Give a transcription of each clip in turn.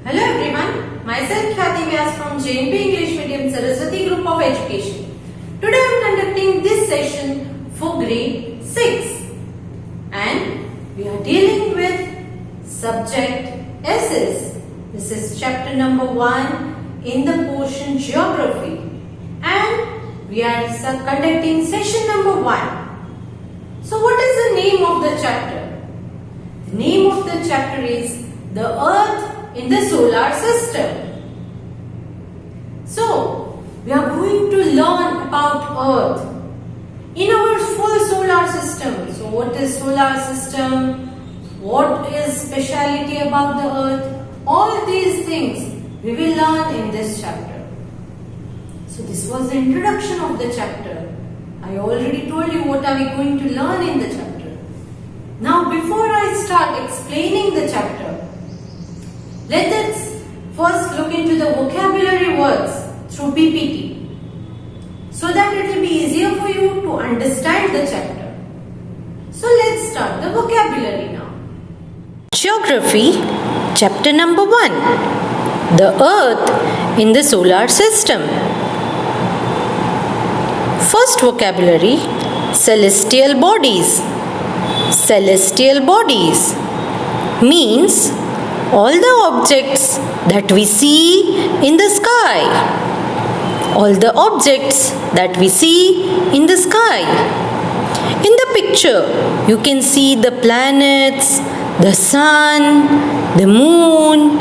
Hello everyone, myself Khyati Vyas from JNP English Medium Saraswati Group of Education. Today I am conducting this session for grade 6 and we are dealing with subject S's. This is chapter number 1 in the portion Geography and we are conducting session number 1. So what is the name of the chapter? The name of the chapter is The Earth in the Solar System. So, we are going to learn about Earth in our full solar system. So, what is solar system? What is speciality about the Earth? All these things we will learn in this chapter. So, this was the introduction of the chapter. I already told you what are we going to learn in the chapter. Now, before I start explaining the chapter, let us first look into the vocabulary words through PPT so that it will be easier for you to understand the chapter. So let's start the vocabulary now. Geography, chapter number 1. The Earth in the Solar System. First vocabulary, celestial bodies. Celestial bodies means all the objects that we see in the sky. All the objects that we see in the sky. In the picture, you can see the planets, the sun, the moon,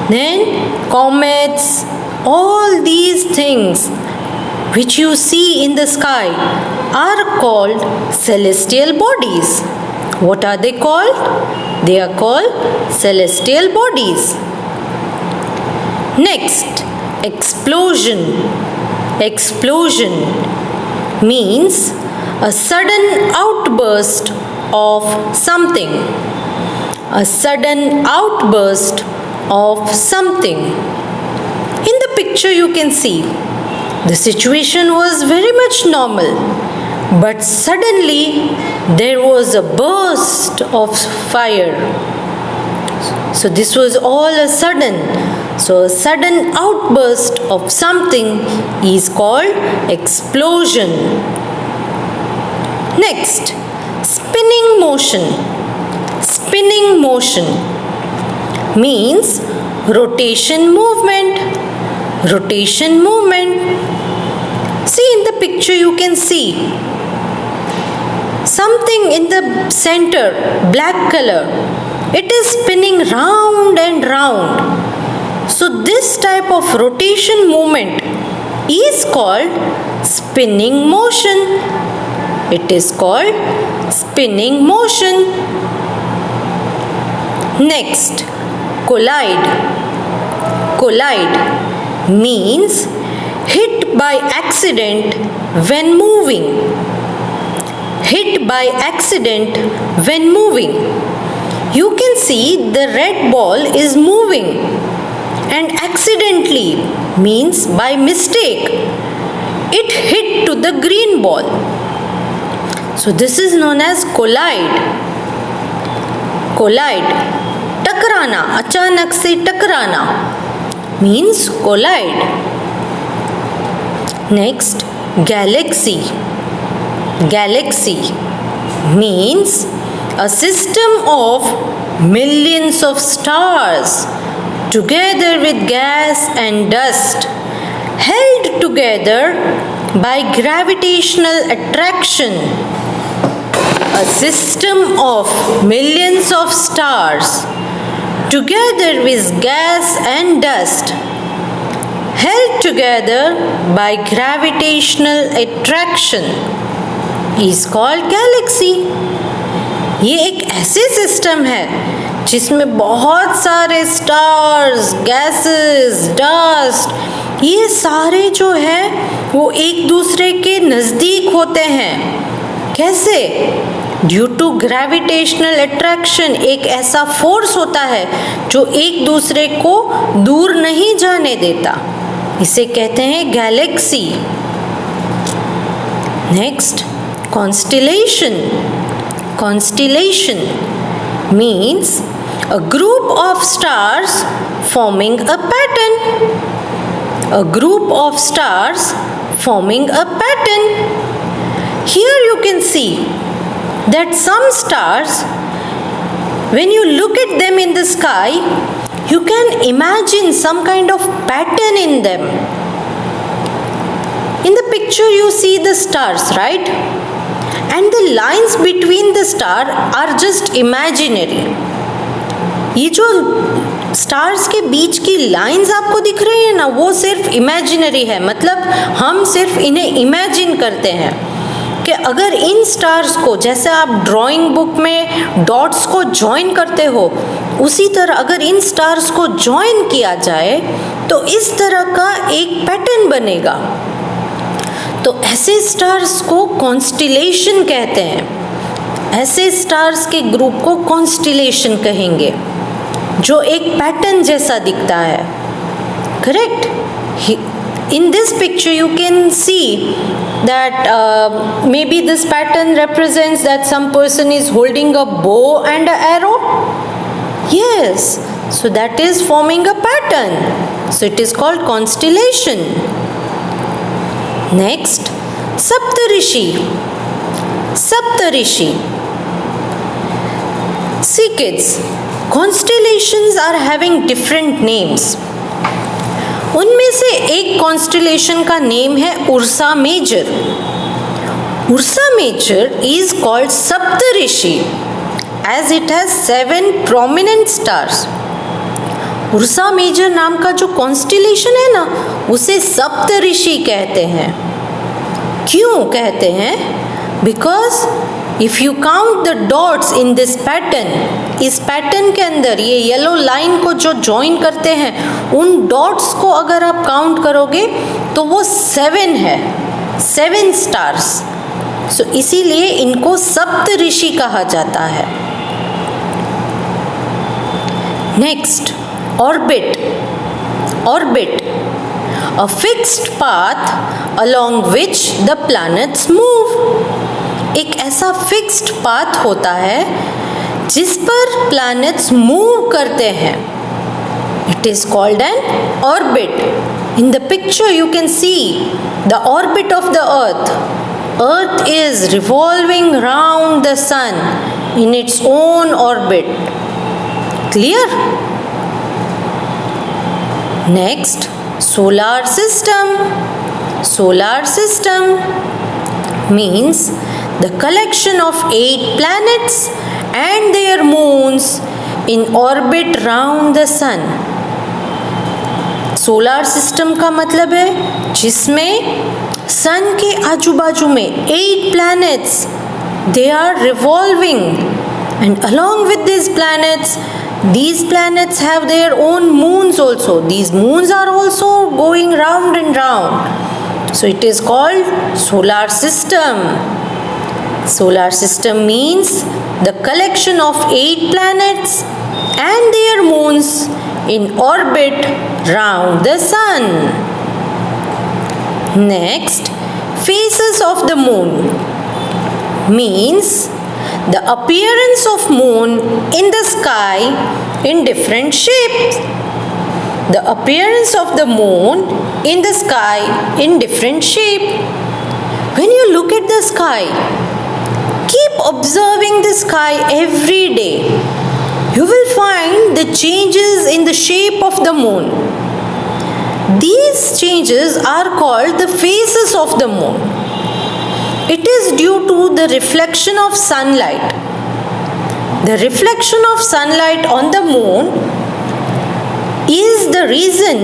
then comets. All these things which you see in the sky are called celestial bodies. What are they called? They are called celestial bodies. Next, explosion. Explosion means a sudden outburst of something. A sudden outburst of something. In the picture you can see the situation was very much normal. But suddenly there was a burst of fire. So this was all a sudden. So a sudden outburst of something is called explosion. Next, spinning motion. Spinning motion means rotation movement. Rotation movement. See in the picture you can see something in the center, black color. It is spinning round and round. So this type of rotation movement is called spinning motion. It is called spinning motion. Next, collide. Collide means hit by accident when moving. Hit by accident when moving. You can see the red ball is moving and accidentally means by mistake it hit to the green ball. So this is known as collide. Collide. टकराना, अचानक से टकराना means collide. Next, galaxy. Galaxy means a system of millions of stars together with gas and dust held together by gravitational attraction. A system of millions of stars together with gas and dust held together by gravitational attraction is called galaxy. ये एक ऐसे system है जिसमें बहुत सारे stars, gases, dust, ये सारे जो है वो एक दूसरे के नज़दीक होते हैं. कैसे? Due to gravitational attraction. एक ऐसा फोर्स होता है जो एक दूसरे को दूर नहीं जाने देता. इसे कहते हैं Galaxy. Next, constellation. Constellation means A group of stars forming a pattern. A group of stars forming a pattern. Here you can see that some stars, when you look at them in the sky, you can imagine some kind of pattern in them. In the picture you see the stars, right? And the lines between the star are just imaginary. ये जो stars के बीच की lines आपको दिख रही है ना, वो सिर्फ इमेजिनरी है. मतलब हम सिर्फ इन्हें इमेजिन करते हैं कि अगर इन स्टार्स को, जैसे आप ड्राइंग बुक में डॉट्स को जॉइन करते हो, उसी तरह अगर इन स्टार्स को जॉइन किया जाए तो इस तरह का एक पैटर्न बनेगा. तो ऐसे स्टार्स को कॉन्स्टिलेशन कहते हैं. ऐसे स्टार्स के ग्रुप को कॉन्स्टिलेशन कहेंगे, जो एक पैटर्न जैसा दिखता है. Correct? In this picture you can see that maybe this pattern represents that some person is holding a bow and an arrow. Yes, so that is forming a pattern. So it is called constellation. Next, Saptarishi. Saptarishi. See kids, constellations are having different names. उनमें से एक constellation का name है Ursa Major. Ursa Major is called Saptarishi as it has 7 prominent stars. Ursa Major नाम का जो constellation है ना, उसे सप्तऋषि कहते हैं. क्यों कहते हैं? Because if you count the dots in this pattern, इस पैटर्न के अंदर ये येलो लाइन को जो ज्वाइन करते हैं, उन डॉट्स को अगर आप काउंट करोगे तो वो 7 है, 7 स्टार्स. सो इसीलिए इनको सप्तऋषि कहा जाता है. Next, orbit. Orbit, a fixed path along which the planets move. एक ऐसा फिक्स्ड पाथ होता है जिस पर प्लैनेट्स मूव करते हैं. It is called an orbit. In the picture you can see the orbit of the earth. Earth is revolving round the sun in its own orbit. Clear? Next, solar system. Solar system means the collection of 8 planets and their moons in orbit round the sun. Solar system का मतलब है जिसमें सन के आजू बाजू में 8 planets, they are revolving, and along with these planets have their own moons also. These moons are also going round and round. So it is called solar system. Solar system means the collection of 8 planets and their moons in orbit round the sun. Next, phases of the moon means the appearance of moon in the sky in different shapes. The appearance of the moon in the sky in different shape. When you look at the sky, keep observing the sky every day. You will find the changes in the shape of the moon. These changes are called the phases of the moon. It is due to the reflection of sunlight. The reflection of sunlight on the moon is the reason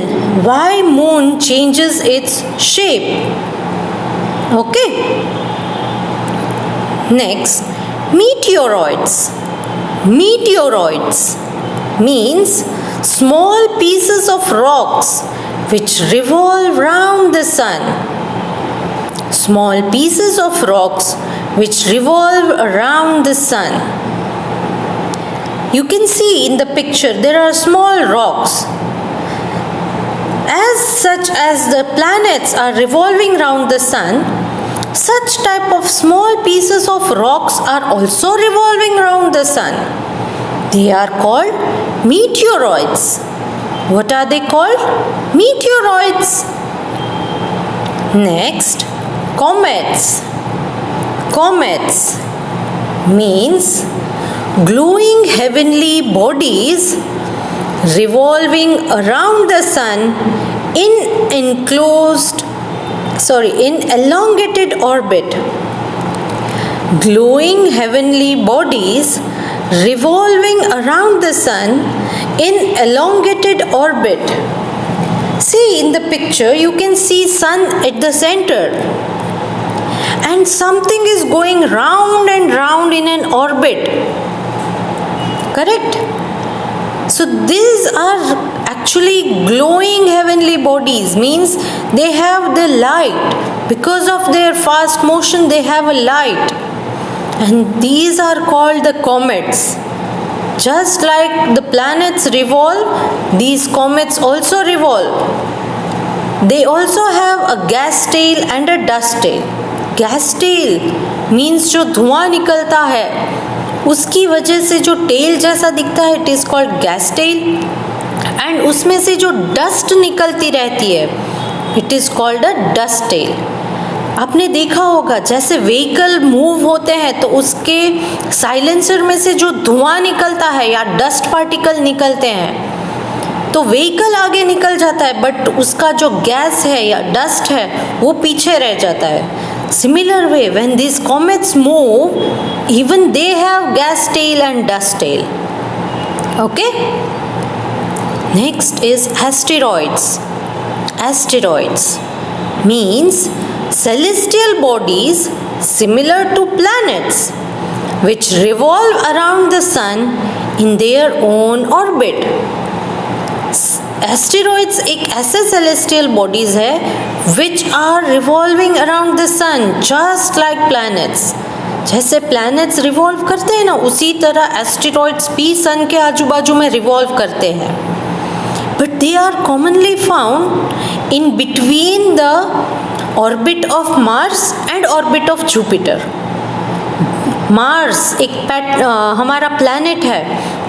why moon changes its shape. Okay? Next, meteoroids. Meteoroids means small pieces of rocks which revolve round the sun. Small pieces of rocks which revolve around the sun. You can see in the picture there are small rocks. As the planets are revolving round the sun, such type of small pieces of rocks are also revolving round the sun. They are called meteoroids. What are they called? Meteoroids. Next, comets. Comets means glowing heavenly bodies revolving around the sun in elongated orbit. Glowing heavenly bodies revolving around the sun in elongated orbit. See, in the picture you can see sun at the center, and something is going round and round in an orbit. Correct? So these are actually glowing heavenly bodies, means they have the light. Because of their fast motion, they have a light. And these are called the comets. Just like the planets revolve, these comets also revolve. They also have a gas tail and a dust tail. Gas tail means जो धुआं निकलता है उसकी वजह से जो tell जैसा दिखता है, it is called gas tail. And उसमें से जो डस्ट निकलती रहती है, it is called a dust tail. आपने देखा होगा जैसे व्हीकल मूव होते हैं तो उसके साइलेंसर में से जो धुआं निकलता है या डस्ट पार्टिकल निकलते हैं तो व्हीकल आगे निकल जाता है, बट उसका जो गैस है या डस्ट है वो पीछे रह जाता है. Similar way, when these comets move, even they have gas tail and dust tail. Okay? Next is asteroids. Asteroids means celestial bodies similar to planets which revolve around the sun in their own orbit. Asteroids एक ऐसे celestial bodies है which are revolving around the sun just like planets. जैसे planets revolve करते हैं ना, उसी तरह asteroids भी सन के आजू बाजू में रिवॉल्व करते हैं. But they are commonly found in between the orbit of Mars and orbit of Jupiter. Mars एक हमारा प्लैनेट है,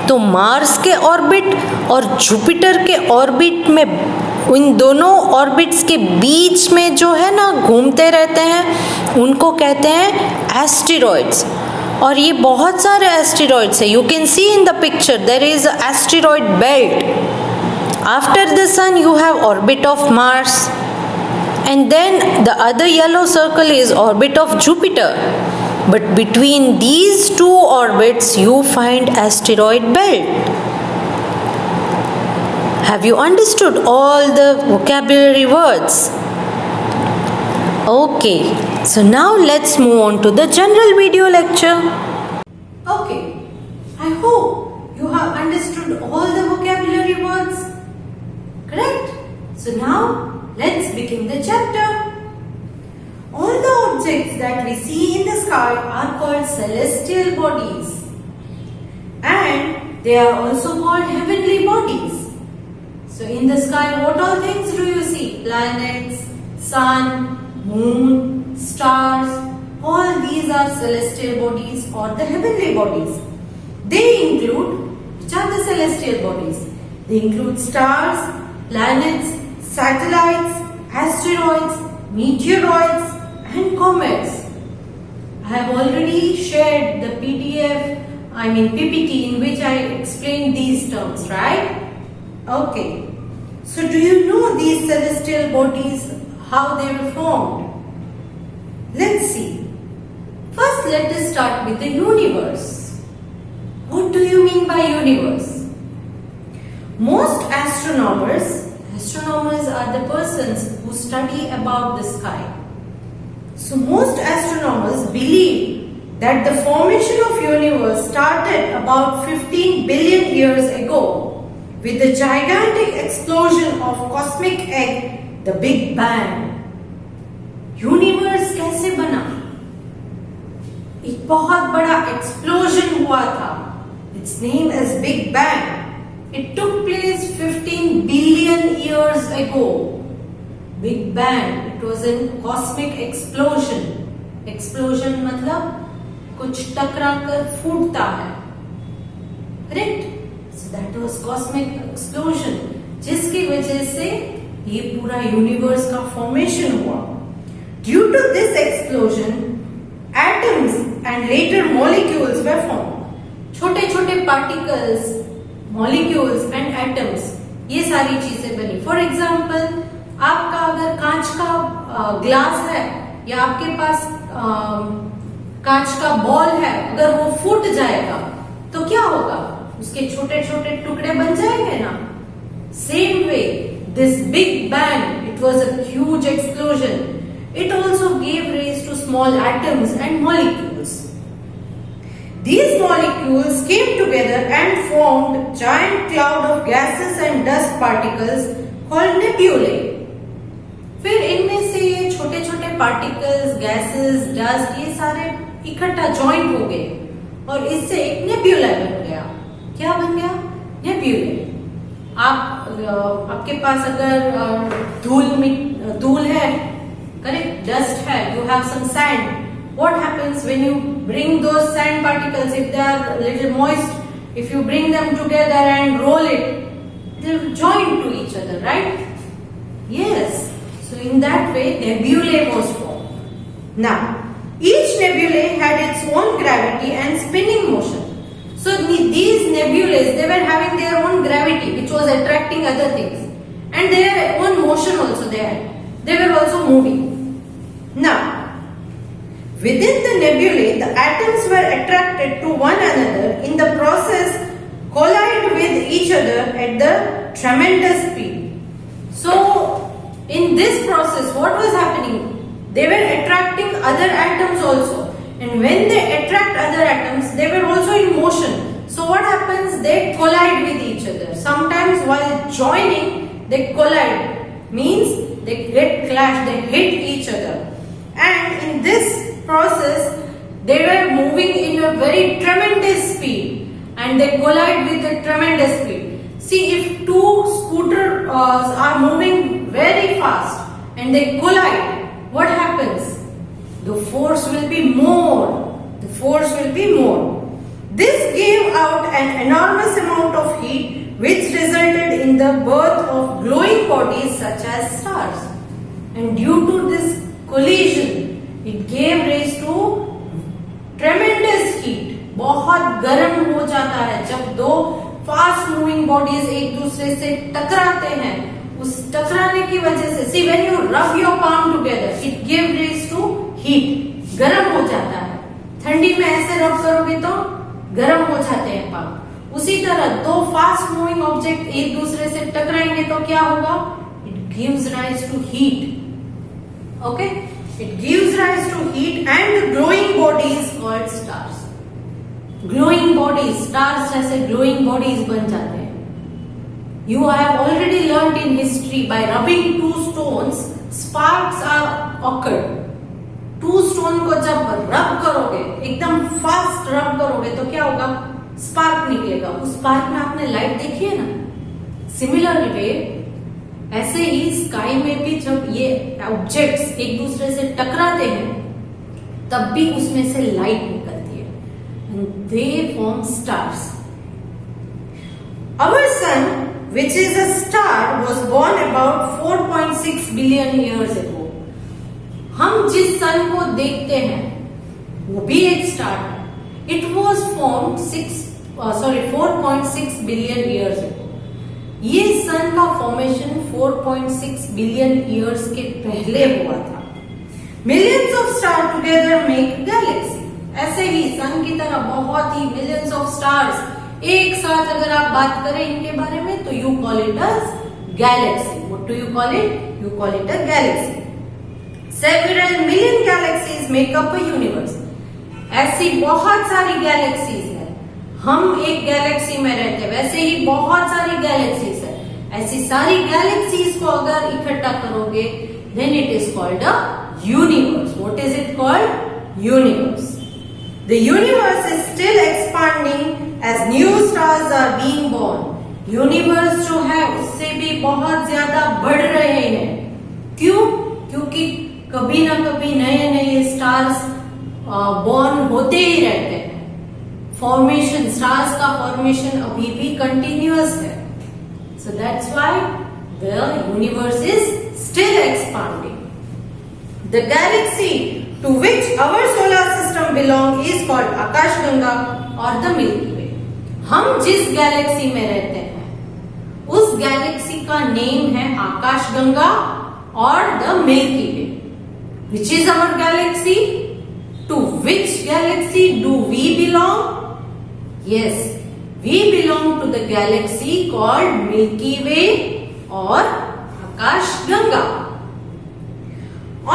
तो मार्स के ऑर्बिट और जुपिटर के ऑर्बिट में, इन दोनों ऑर्बिट्स के बीच में जो है ना घूमते रहते हैं, उनको कहते हैं एस्टेरॉइड्स. और ये बहुत सारे एस्टेरॉइड्स है. You can see in the picture there is a asteroid belt. After the sun you have orbit of Mars, and then the other yellow circle is orbit of Jupiter. But between these two orbits you find asteroid belt. Have you understood all the vocabulary words? Okay, so now let's move on to the general video lecture. Okay, I hope you have understood all the vocabulary words. Correct? So now let's begin the chapter. All the objects that we see in the sky are called celestial bodies, and they are also called heavenly bodies. So in the sky, what all things do you see? Planets, sun, moon, stars, all these are celestial bodies or the heavenly bodies. They include, which are the celestial bodies? They include stars, planets, satellites, asteroids, meteoroids and comets. I have already shared the PPT in which I explained these terms, right? Okay. So do you know these celestial bodies, how they were formed? Let's see. First, let us start with the universe. What do you mean by universe? Most astronomers are the persons who study about the sky. So most astronomers believe that the formation of universe started about 15 billion years ago with the gigantic explosion of cosmic egg, the Big Bang. Universe कैसे बना? एक बहुत बड़ा explosion हुआ था. Its name is Big Bang. It took place 15 billion years ago. Big Bang, it was a cosmic explosion. Explosion मतलब कुछ टकरा कर फूटता है. Correct? So that was cosmic explosion, जिसकी वजह से ये पूरा यूनिवर्स का फॉर्मेशन हुआ. Due to this explosion atoms and later molecules were form. छोटे छोटे पार्टिकल्स, मॉलिक्यूल्स एंड एटम्स, ये सारी चीजें बनी. फॉर एग्जाम्पल, आपका अगर कांच का ग्लास है या आपके पास कांच का बॉल है, अगर वो फूट जाएगा तो क्या होगा? उसके छोटे छोटे टुकड़े बन जाएंगे ना. Same way this big bang, it was a huge explosion. It also gave rise to small atoms and molecules. These molecules came together and formed giant cloud of gases and dust particles called nebulae. फिर इनमें से ये छोटे छोटे particles, gases, dust, ये सारे इकट्ठा join हो गए और इससे एक नेब्यूला बन गया. क्या बन गया? नेब्यूला. आपके पास अगर धूल है, correct, dust hai, you have some sand. What happens when you bring those sand particles, if they are a little moist, if you bring them together and roll it, they will join to each other, right? Yes. So in that way nebulae was formed. Now each nebulae had its own gravity and spinning motion. So these nebulae, they were having their own gravity which was attracting other things, and their own motion also they had. They were also moving. Now, within the nebulae, the atoms were attracted to one another, in the process collide with each other at the tremendous speed. So, in this process, what was happening? They were attracting other atoms also. And when they attract other atoms, they were also in motion. So, what happens? They collide with each other. Sometimes while joining, they collide. Means they get clashed, they hit each other. And in this process, they were moving in a very tremendous speed, and they collide with a tremendous speed. See, if two scooters are moving very fast and they collide, what happens? The force will be more. The force will be more. This gave out an enormous amount of heat, which resulted in the birth of glowing bodies such as stars. And due to this collision, it gave rise to tremendous heat. बहुत गर्म हो जाता है जब दो fast moving bodies एक दूसरे से टकराते हैं. उस टकराने की वजह से, see when you rub your palm together, it gave rise to heat. गर्म हो जाता है. ठंडी में ऐसे रब करोगे तो गर्म हो जाते हैं पाम. उसी तरह दो फास्ट मूविंग ऑब्जेक्ट एक दूसरे से टकराएंगे तो क्या होगा? It gives rise to heat. Okay, it gives rise to heat and glowing bodies called stars. Glowing bodies, stars जैसे glowing bodies बन जाते हैं. You have already learnt in history, by rubbing two stones, sparks are occurred. Two stone को जब रब करोगे, एकदम fast रब करोगे तो क्या होगा? स्पार्क निकलेगा. उस स्पार्क में आपने लाइट देखी है ना. सिमिलर वे ऐसे ही स्काई में भी जब ये ऑब्जेक्ट्स एक दूसरे से टकराते हैं तब भी उसमें से लाइट निकलती है. And they form stars. Our sun, which is a star, was born about 4.6 billion years ago. हम जिस सन को देखते हैं वो भी एक स्टार है. It was formed 4.6 billion years ago. ये सन का फॉर्मेशन 4.6 बिलियन ईयर्स के पहले हुआ था. Millions of star together make Galaxy. ऐसे ही सन की तरह बहुत ही मिलियंस ऑफ स्टार्स एक साथ अगर आप बात करें इनके बारे में तो you call it us Galaxy. What do you call it? You call it a Galaxy. Several million galaxies make up a universe. ऐसी बहुत सारी गैलेक्सीज है. हम एक गैलेक्सी में रहते हैं, वैसे ही बहुत सारी गैलेक्सीज है. ऐसी सारी गैलेक्सीज को अगर इकट्ठा करोगे then it is called a universe. What is it called? Universe. The universe is still expanding as new stars are being born. Universe जो है उससे भी बहुत ज्यादा बढ़ रहे हैं. क्यों? क्योंकि कभी ना कभी नए नए स्टार्स बॉर्न होते ही रहते हैं. फॉर्मेशन, स्टार्स का फॉर्मेशन अभी भी कंटिन्यूअस है. So that's why the universe is still expanding. The galaxy to which our solar system belong is called Akashganga और द मिल्की वे. हम जिस गैलेक्सी में रहते हैं उस गैलेक्सी का नेम है आकाशगंगा और the Milky Way. Which is our galaxy? To which galaxy do we belong? Yes, we belong to the galaxy called Milky Way or Akashganga.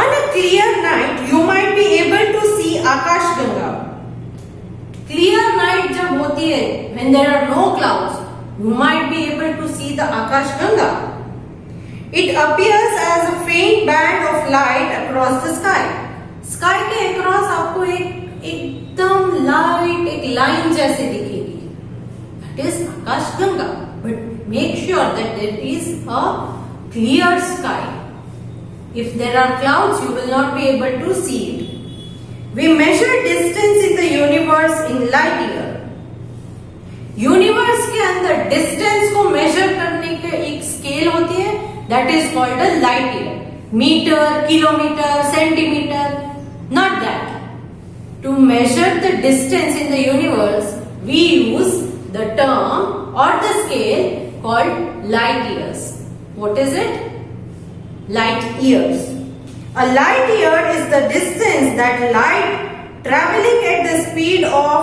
On a clear night, you might be able to see Akashganga. Clear night जब होती है, when there are no clouds, you might be able to see the Akashganga. It appears as a faint band of light across the sky. Sky के across आपको एक एकदम light एक line जैसे दिखेगी. That is Akashganga. But make sure that there is a clear sky. If there are clouds you will not be able to see it. We measure distance in the universe in light year. Universe के अंदर distance को major करने के एक scale होती है, that is called a light year. Metre, kilometre, centimetre. Not that. To measure the distance in the universe, we use the term or the scale called light years. What is it? Light years. A light year is the distance that light traveling at the speed of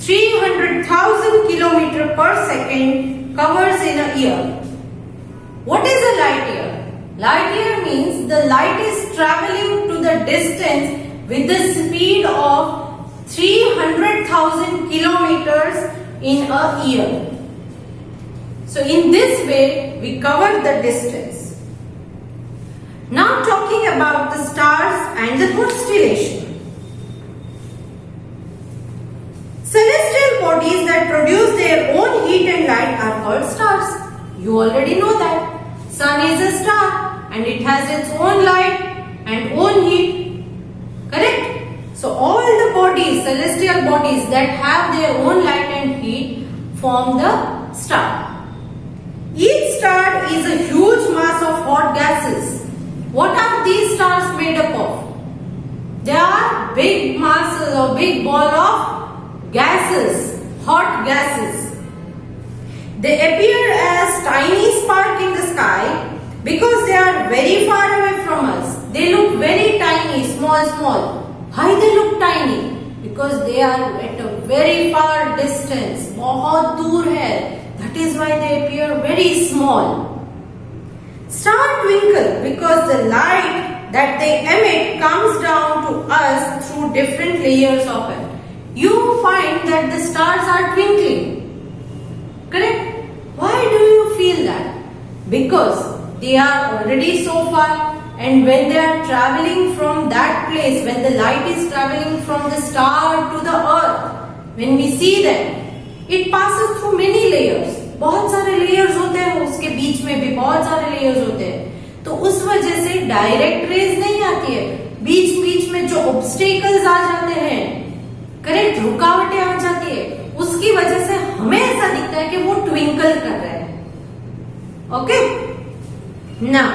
300,000 km per second covers in a year. What is a light year? Light year means the light is traveling to the distance with the speed of 300,000 kilometers in a year. So in this way we cover the distance. Now talking about the stars and the constellation. Celestial bodies that produce their own heat and light are called stars. You already know that. Sun is a star and it has its own light and own heat. Correct? So all the bodies, celestial bodies that have their own light and heat form the star. Each star is a huge mass of hot gases. What are these stars made up of? They are big masses or big ball of gases, hot gases. They appear as tiny spark in the sky because they are very far away from us. They look very tiny, small. Why they look tiny? Because they are at a very far distance. बहुत दूर है. That is why they appear very small. Stars twinkle because the light that they emit comes down to us through different layers of it. You find that the stars are twinkling. Correct? Why do you feel that? Because they are already so far, and when they are traveling from that place, when the light is traveling from the star to the earth, when we see them, it passes through many layers. बहुत सारे layers होते हैं, उसके बीच में भी बहुत सारे layers होते हैं. तो उस वजह से डायरेक्ट रेज नहीं आती है. बीच बीच में जो ऑब्स्टेकल्स आ जाते हैं, करेक्ट, रुकावटें आ जाती है, उसकी वजह से हमें ऐसा दिखता है कि वो ट्विंकल कर रहे हैं. Okay? Now,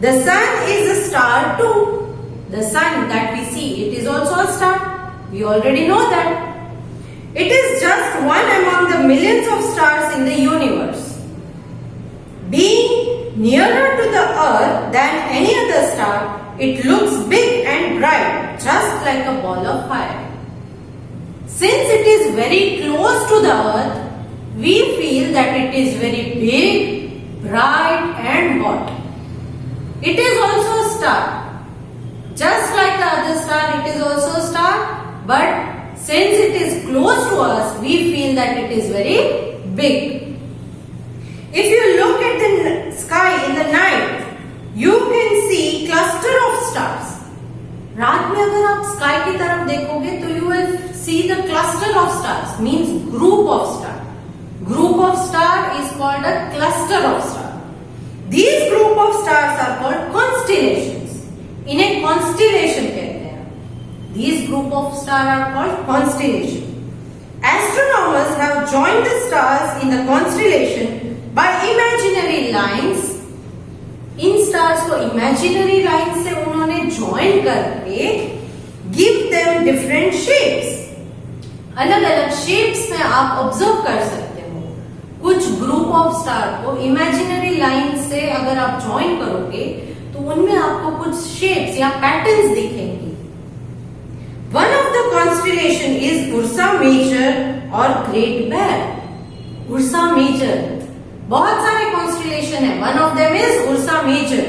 the sun is a star too. The sun that we see, it is also a star. We already know that. It is just one among the millions of stars in the universe. Being nearer to the earth than any other star, it looks big and bright, just like a ball of fire. Since it is very close to the earth, we feel that it is very big, bright and hot. It is also a star. Just like the other star, it is also a star, but since it is close to us, we feel that it is very big. If you look at the sky in the night, you can see cluster of stars. रात में अगर आप sky की तरफ देखोगे तो you will see the cluster of stars, means group of star. Group of star is called a cluster of star. These group of stars are called constellations. इन्हें constellation कहते हैं. These group of stars are called constellation. astronomers have joined the stars in the constellation by imaginary lines. In stars को imaginary lines से उन्होंने join करके give them different shapes. अलग अलग shapes में आप observe कर सकते हो. कुछ group of star को imaginary lines से अगर आप join करोगे तो उनमें आपको कुछ shapes या patterns दिखेंगी. One of the constellation is Ursa Major or Great Bear. Ursa Major. बहुत सारे constellation है. One of them is Ursa Major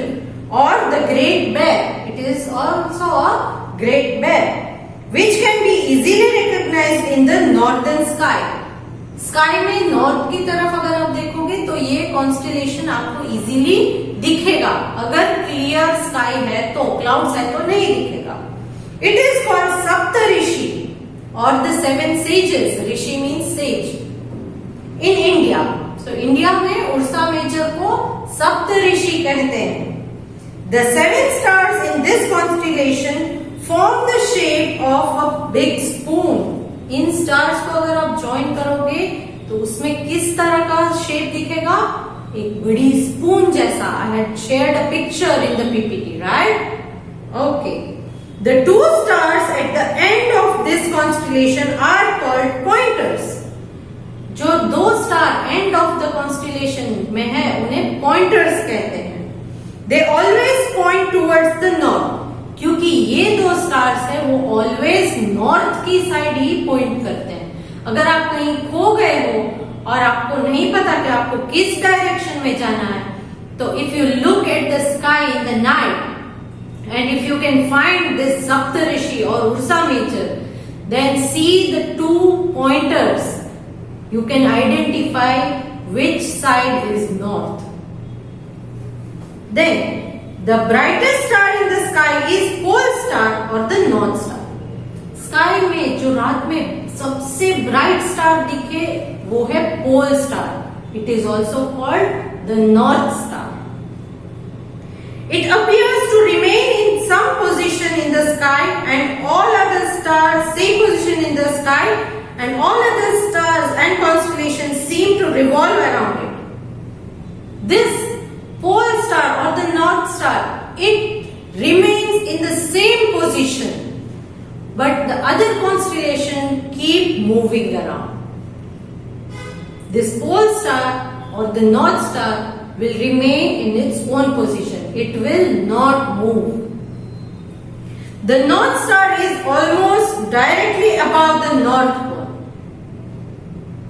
or the Great Bear. It is also a Great Bear, which can be easily recognized in the northern sky. Sky में north की तरफ अगर आप देखोगे तो ये constellation आपको easily दिखेगा. अगर clear sky है तो clouds है तो नहीं दिखेगा. It is called Saptarishi or the seven sages. Rishi means sage. In India. So India में Ursa Major को Saptarishi कहते हैं. The seven stars in this constellation form the shape of a big spoon. In stars को अगर आप join करोगे तो उसमें किस तरह का shape दिखेगा? एक बड़ी spoon जैसा. I had shared a picture in the PPT, right? Okay. The two stars at the end of this constellation are called pointers. जो दो star end of the constellation में है उन्हें पॉइंटर्स कहते हैं. They always point towards the north. क्योंकि ये दो स्टार्स हैं वो ऑलवेज नॉर्थ की साइड ही पॉइंट करते हैं. अगर आप कहीं खो गए हो और आपको नहीं पता कि आपको किस डायरेक्शन में जाना है तो if you look at the sky in the night and if you can find this Saptarishi or Ursa Major, then see the two pointers. You can identify which side is north. Then the brightest star in the sky is pole star or the north star. Sky में जो रात में सबसे bright star दिखे वो है pole star. It is also called the north star. It appears to remain in some position in the sky and all other stars same position in the sky and all other stars and constellations seem to revolve around it. This pole star or the north star, it remains in the same position but the other constellation keep moving around. This pole star or the north star will remain in its own position. It will not move. The north star is almost directly above the north pole.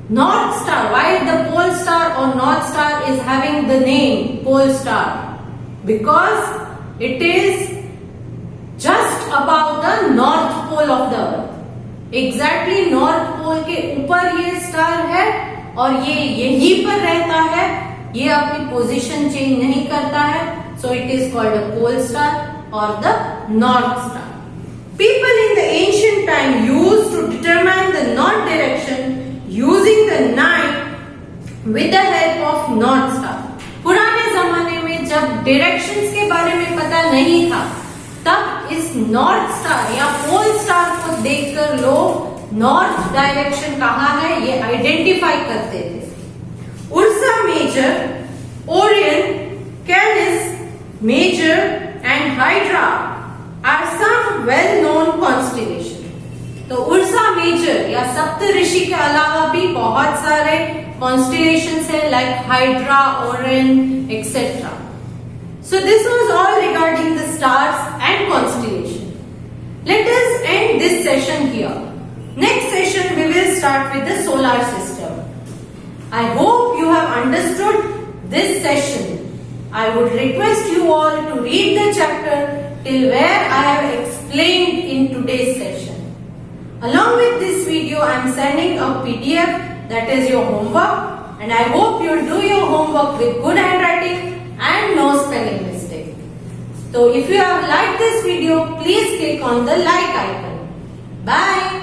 North star, why the pole star or north star is having the name pole star? Because it is just above the north pole of the earth. Exactly north pole के ऊपर ये star है और ये यहीं पर रहता है. ये अपनी पोजीशन चेंज नहीं करता है. So it is called a pole star or the north star. People in the ancient time used to determine the north direction using the night with the help of north star. पुराने जमाने में जब directions के बारे में पता नहीं था तब इस नॉर्थ स्टार या पोल स्टार को देखकर लोग नॉर्थ डायरेक्शन कहाँ है ये आइडेंटिफाई करते थे. Ursa Major, Orion, Canis Major and Hydra are some well-known constellations. तो उर्सा मेजर या सप्तऋषि के अलावा भी बहुत सारे constellations है like Hydra, Orion, etc. So this was all regarding the stars and constellation. Let us end this session here. Next session we will start with the solar system. I hope you have understood this session. I would request you all to read the chapter till where I have explained in today's session. Along with this video, I am sending a PDF that is your homework and I hope you will do your homework with good handwriting and no spelling mistake. So if you have liked this video, please click on the like icon. Bye.